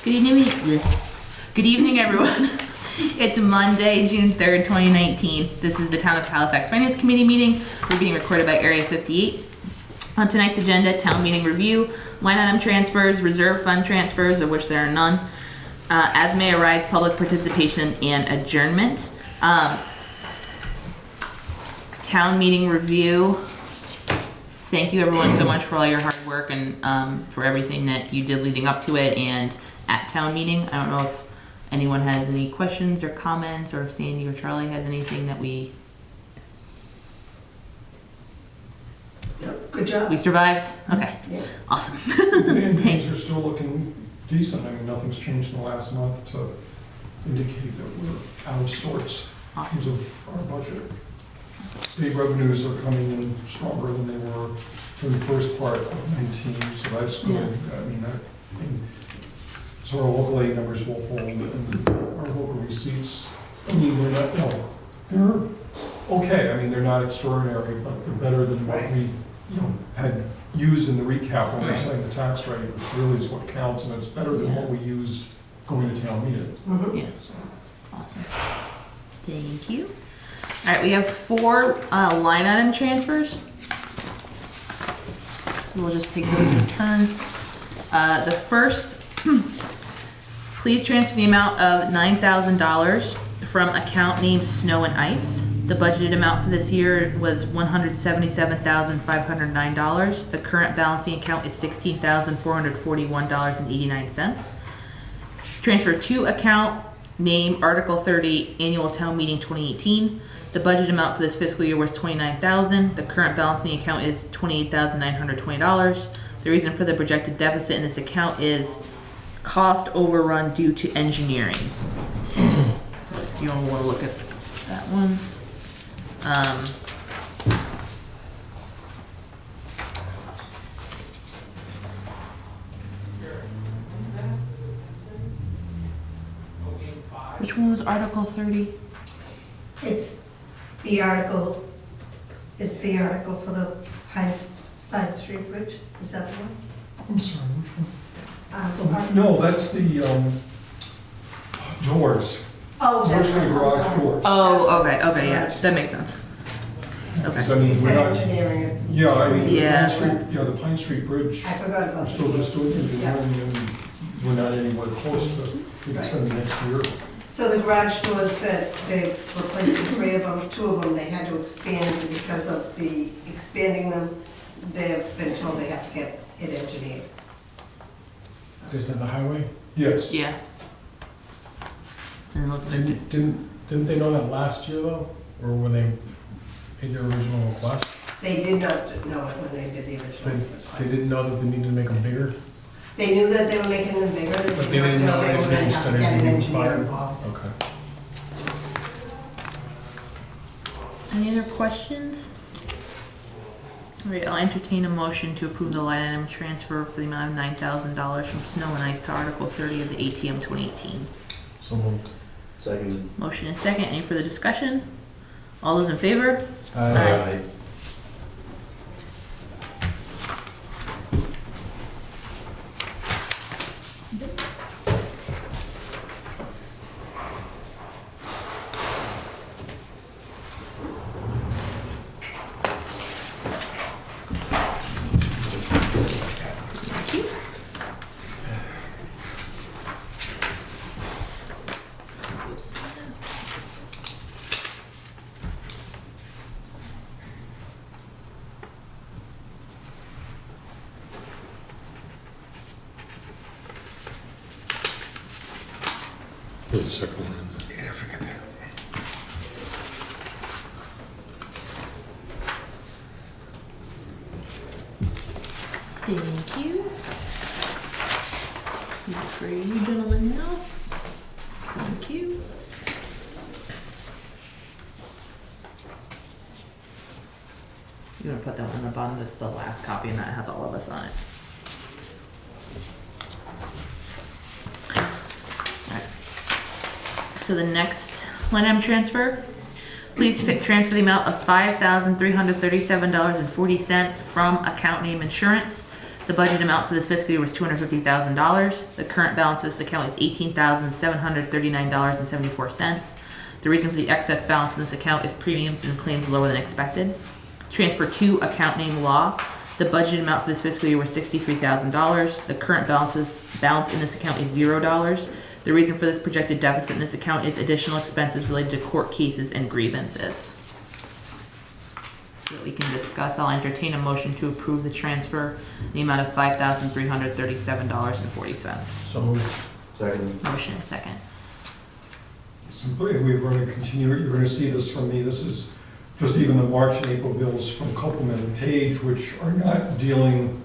Good evening, good evening, everyone. It's Monday, June 3rd, 2019. This is the Town of Halifax Finance Committee meeting. We're being recorded by Area 58. On tonight's agenda, town meeting review, line item transfers, reserve fund transfers, of which there are none, as may arise, public participation, and adjournment. Town meeting review. Thank you everyone so much for all your hard work and for everything that you did leading up to it and at town meeting. I don't know if anyone has any questions or comments, or if Sandy or Charlie has anything that we Good job. survived. Okay, Yeah. awesome. And things are still looking decent. I mean, nothing's changed in the last month to indicate that we're out of sorts in Awesome. terms of our budget. State revenues are coming in stronger than they were in the first part of 19, so that's good. Yeah. I mean, so our local aid numbers will hold, and our local receipts, I mean, they're not, they're okay. I mean, they're not extraordinary, but they're better than what we, had used in the recap when we were setting the tax rate, which really is what counts, and it's better than what we used going to town meeting. Mhm. Yeah, awesome. Thank you. All right, we have 4 line item transfers. So we'll just take those in turn. The first, please transfer the amount of $9,000 from account named Snow and Ice. The budgeted amount for this year was $177,509. The current balancing account is $16,441.89. Transfer to account name Article 30 Annual Town Meeting 2018. The budget amount for this fiscal year was $29,000. The current balancing account is $28,920. The reason for the projected deficit in this account is cost overrun due to engineering. So if you want to look at that one. Which one was Article 30? It's the article for the Pine Street Bridge, is that the one? I'm sorry, which one? The No, that's the, doors. Oh, Doors that's for the right, I'm garage sorry. doors. Oh, okay, yeah, that makes sense. Okay. 'Cause I mean, It's we're that not, engineering. yeah, I mean, the Yeah. Pine Street, the Pine Street Bridge, I forgot about we're that. still just doing Yeah. engineering, and we're not anywhere close to, I think it's gonna be next year. So the garage doors that they replaced the 3 of them, 2 of them, they had to expand, and because of the expanding them, they've been told they have to get it engineered. So- Is that the highway? Yes. Yeah. And it looks like, Didn't they know that last year though? Or when they made their original request? They did not know it when they did the original They request. didn't know that they needed to make them bigger? They knew that they were making them bigger, But they didn't know they were gonna engineering have to studies get would an be engineer required? involved. Okay. any other questions? All right, I'll entertain a motion to approve the line item transfer for the amount of $9,000 from Snow and Ice to Article 30 of the ATM 2018. So moved. Seconded. Motion and second. Any further discussion? All those in favor? Aye. Thank you. There's a second one. Yeah, forget that. Thank you. These for you gentlemen now. Thank you. You want to put that one on the bottom? That's the last copy, and that has all of us on it. Alright. So the next line item transfer, please transfer the amount of $5,337.40 from account name insurance The budget amount for this fiscal year was $250,000. The current balance of this account is $18,739.74. The reason for the excess balance in this account is premiums and claims lower than expected. Transfer 2, account name law. The budget amount for this fiscal year was $63,000. The current balance in this account is $0. The reason for this projected deficit in this account is additional expenses related to court cases and grievances. So that we can discuss, I'll entertain a motion to approve the transfer in the amount of $5,337.40. So moved. Second. Motion, second. Simply, we're going to continue, you're going to see this from me, this is just even the March and April bills from Copeland and Page, which are not dealing,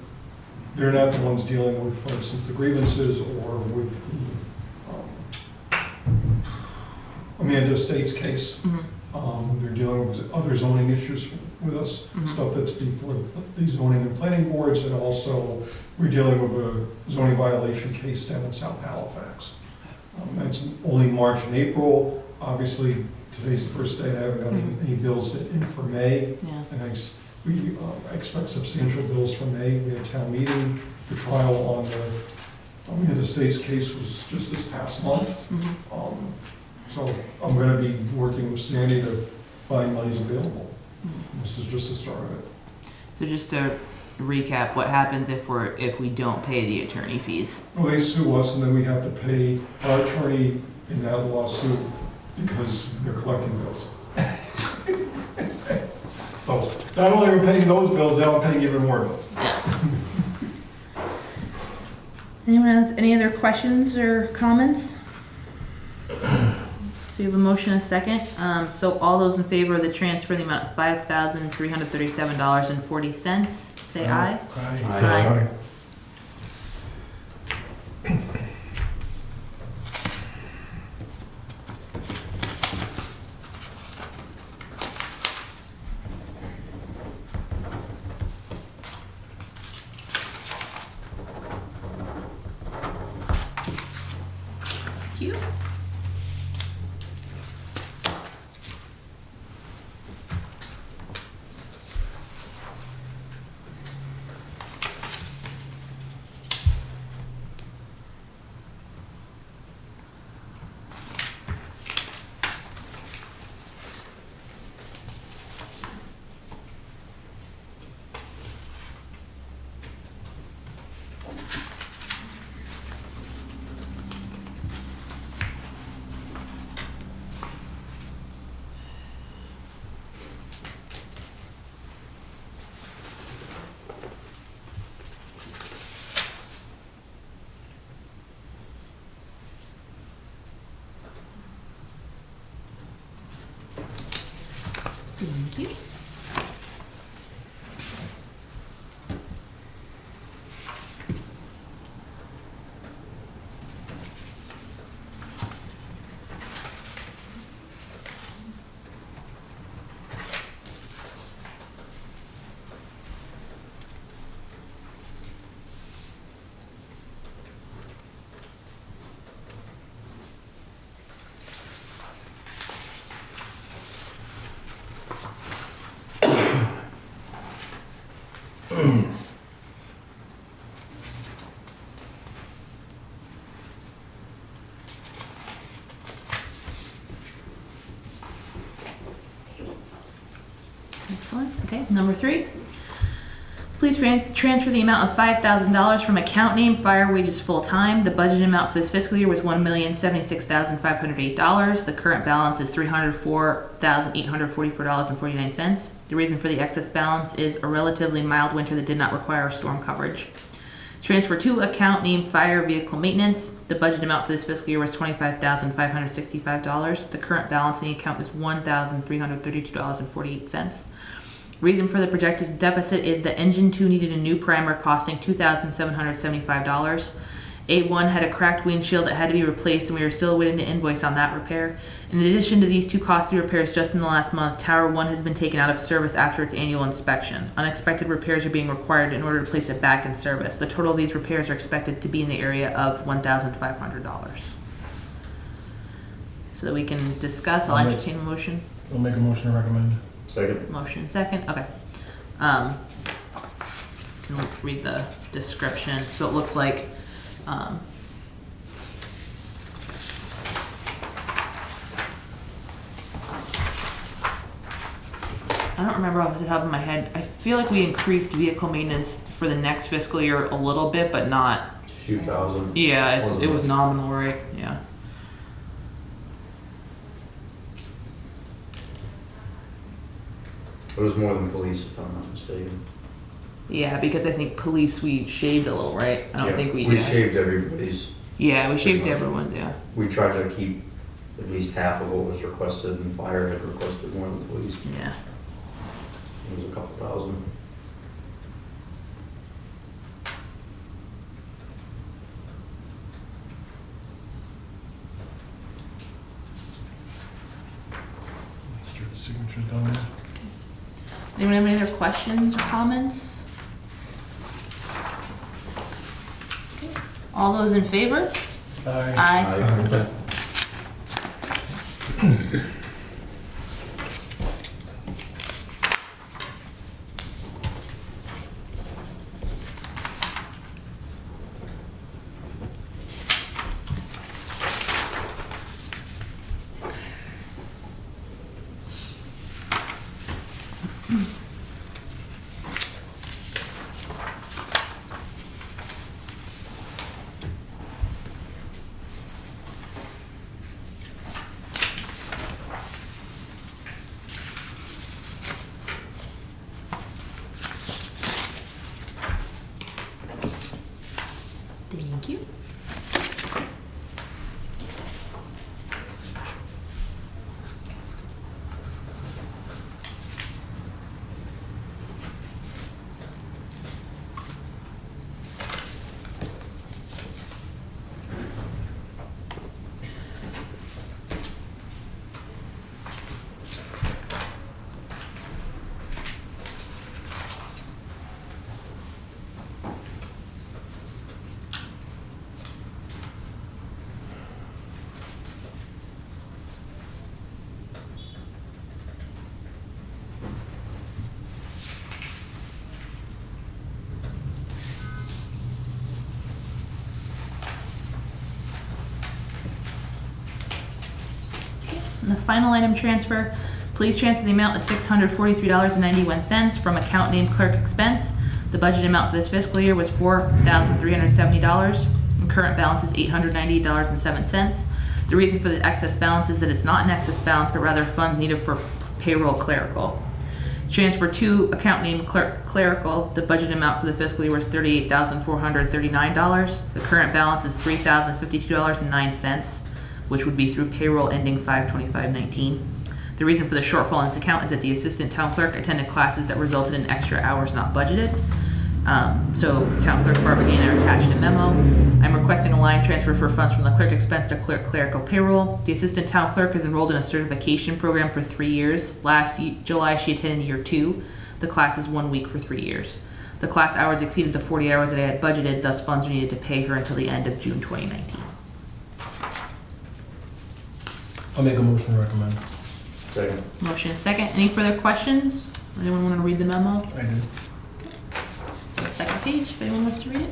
they're not the ones dealing with, for instance, the grievances or with the Amanda Estates case. They're dealing with other zoning issues with us, stuff that's before the zoning and planning boards, and also we're dealing with a zoning violation case down in South Halifax. That's only March and April. Obviously, today's the first day I haven't got any bills in for May. Yeah. And we expect substantial bills for May. We had town meeting. The trial on the Amanda Estates case was just this past month. So I'm going to be working with Sandy to find monies available. This is just the start of it. So just to recap, what happens if we don't pay the attorney fees? Well, they sue us, and then we have to pay our attorney in that lawsuit because they're collecting bills. So not only are we paying those bills, now we're paying even more bills. Anyone else, any other questions or comments? So we have a motion and a second. So all those in favor of the transfer in the amount of $5,337.40, say aye. Aye. Thank you. Thank you. Excellent. Okay, number 3. Please transfer the amount of $5,000 from account name fire wages full-time. The budget amount for this fiscal year was $1,076,508. The current balance is $304,844.49. The reason for the excess balance is a relatively mild winter that did not require storm coverage. Transfer 2, account name fire vehicle maintenance. The budget amount for this fiscal year was $25,565. The current balance in the account is $1,332.48. Reason for the projected deficit is that engine 2 needed a new primer costing $2,775. A1 had a cracked windshield that had to be replaced, and we are still awaiting the invoice on that repair. In addition to these 2 costly repairs just in the last month, Tower 1 has been taken out of service after its annual inspection. Unexpected repairs are being required in order to place it back in service. The total of these repairs are expected to be in the area of $1,500. So that we can discuss, I'll entertain a motion. I'll make a motion to recommend. Second. Motion second, okay. and we'll read the description. So it looks like, I don't remember off the top of my head. I feel like we increased vehicle maintenance for the next fiscal year a little bit, but not. A few thousand. Yeah, Wasn't it was much. nominal, right? Yeah. It was more than police, if I'm not mistaken. Yeah, because I think police we shaved a little, right? I don't Yeah, think we We did. shaved everybody's. Yeah, we shaved much. everyone's. Yeah. We tried to keep at least half of what was requested, and fire had requested more than police. Yeah. It was a couple thousand. Let's do the signatures down there. Anyone have any other questions or comments? Okay. All those in favor? Aye. Aye. Thank you. And the final item transfer, please transfer the amount of $643.91 from account name clerk expense. The budget amount for this fiscal year was $4,370, and current balance is $898.07. The reason for the excess balance is that it's not an excess balance, but rather funds needed for payroll clerical. Transfer to account name clerk clerical, the budget amount for the fiscal year was $38,439. The current balance is $3,052.09, which would be through payroll ending 5/25/19. The reason for the shortfall in this account is that the assistant town clerk attended classes that resulted in extra hours not budgeted. So town clerk Barbara Gainer attached a memo. I'm requesting a line transfer for funds from the clerk expense to clerk clerical payroll. The assistant town clerk is enrolled in a certification program for 3 years. July, she attended year 2. The class is 1 week for 3 years. The class hours exceeded the 40 hours that I had budgeted, thus funds were needed to pay her until the end of June 2019. I'll make a motion to recommend. Second. Motion and second. Any further questions? Anyone want to read the memo? I do. It's on the second page, if anyone wants to read it.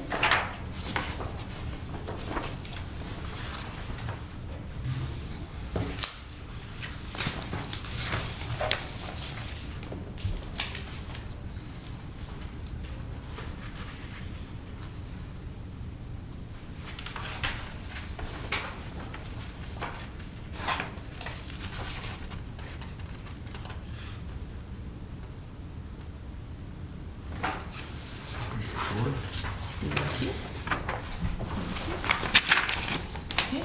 Thank you. Okay.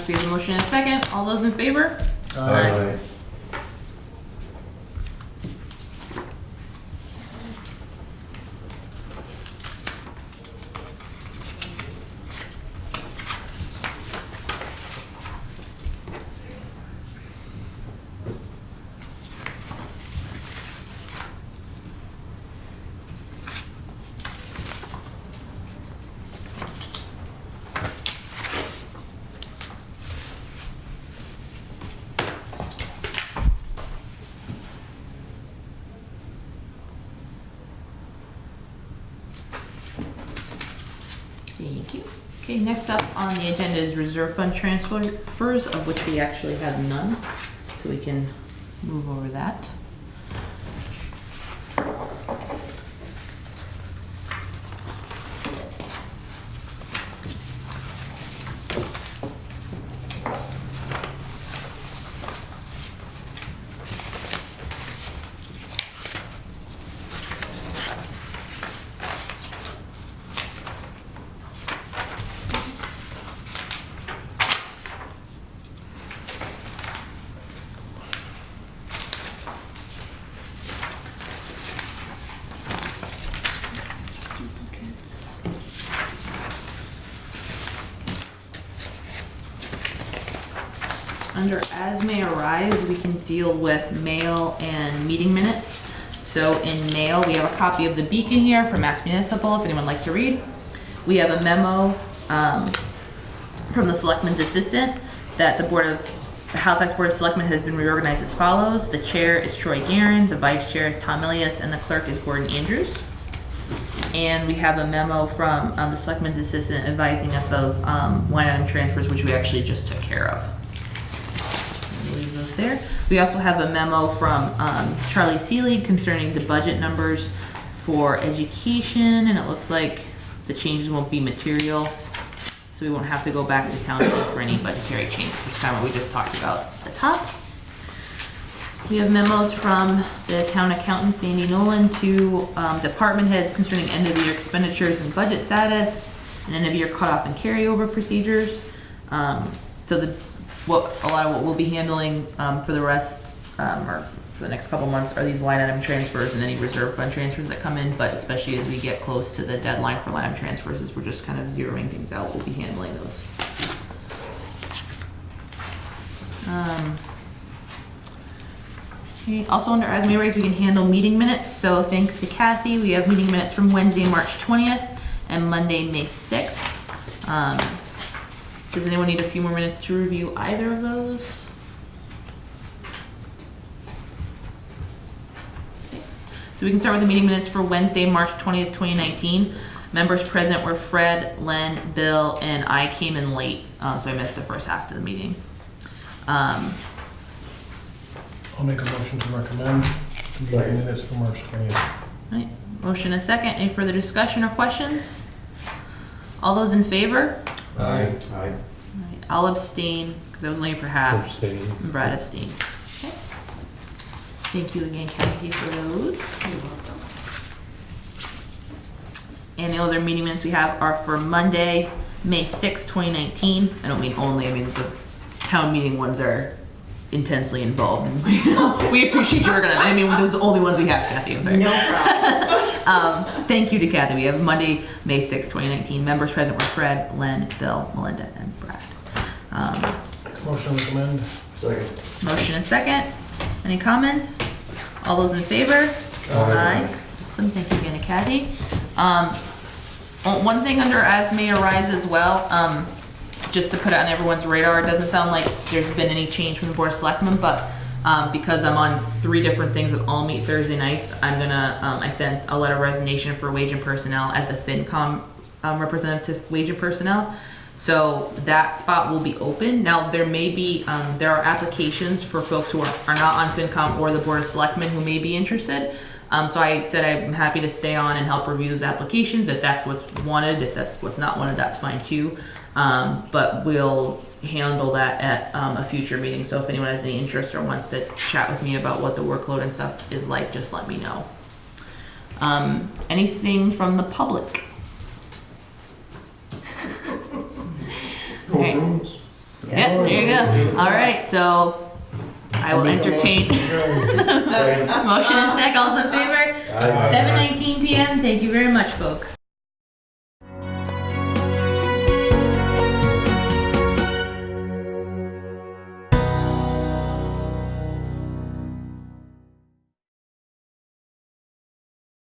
So we have a motion and a second. All those in favor? Aye. Okay, next up on the agenda is reserve fund transfers, of which we actually have none, so we can move over that. Under as may arise, we can deal with mail and meeting minutes. So in mail, we have a copy of the Beacon here from Mass Municipal, if anyone would like to read. We have a memo from the Selectman's Assistant that the Halifax Board of Selectmen has been reorganized as follows. The chair is Troy Guerin, the vice chair is Tom Elias, and the clerk is Gordon Andrews. And we have a memo from the Selectman's Assistant advising us of line item transfers, which we actually just took care of. Leave those there. We also have a memo from Charlie Seelig concerning the budget numbers for education, and it looks like the changes won't be material, so we won't have to go back to town meeting for any budgetary changes, which is kind of what we just talked about at the top. We have memos from the town accountant, Sandy Nolan, to department heads concerning end of year expenditures and budget status, and end of year cutoff and carryover procedures. A lot of what we'll be handling for the rest, or for the next couple months, are these line item transfers and any reserve fund transfers that come in, but especially as we get close to the deadline for line item transfers, as we're just kind of zeroing things out, we'll be handling those. Okay, also under as may arise, we can handle meeting minutes, so thanks to Kathy, we have meeting minutes from Wednesday, March 20th and Monday, May 6th. Does anyone need a few more minutes to review either of those? Okay. So we can start with the meeting minutes for Wednesday, March 20th, 2019. Members present were Fred, Len, Bill, and I came in late, so I missed the first half of the meeting. I'll make a motion to recommend the meeting minutes for March 20th. Right. Motion and a second. Any further discussion or questions? All those in favor? Aye. Aye. Alright, I'll abstain because I was late for half. Abstain. And Brad abstains. Okay. Thank you again, Kathy, for those. And the other meeting minutes we have are for Monday, May 6, 2019. I don't mean only, I mean the town meeting ones are intensely involved. And we appreciate you working on it. I mean, those are the only ones we have, Kathy. I'm sorry. No problem. Thank you to Kathy. We have Monday, May 6, 2019. Members present were Fred, Len, Bill, Melinda, and Brad. Motion to recommend. Second. Motion and second. Any comments? All those in favor? Aye. Awesome. Thank you again to Kathy. One thing under as may arise as well, just to put it on everyone's radar, it doesn't sound like there's been any change from the Board of Selectmen, but because I'm on 3 different things that all meet Thursday nights, I'm gonna, I sent a letter of resignation for wage and personnel as the FinCom representative wage and personnel. So that spot will be open. Now there may be, there are applications for folks who are not on FinCom or the Board of Selectmen who may be interested. So I said I'm happy to stay on and help review those applications if that's what's wanted. If that's what's not wanted, that's fine too. But we'll handle that at a future meeting. So if anyone has any interest or wants to chat with me about what the workload and stuff is like, just let me know. Anything from the public? Go Okay. rooms. Yeah, there you go. All right, so I will entertain motion and sec. All's in favor? Aye. 7:19 p.m. Thank you very much, folks.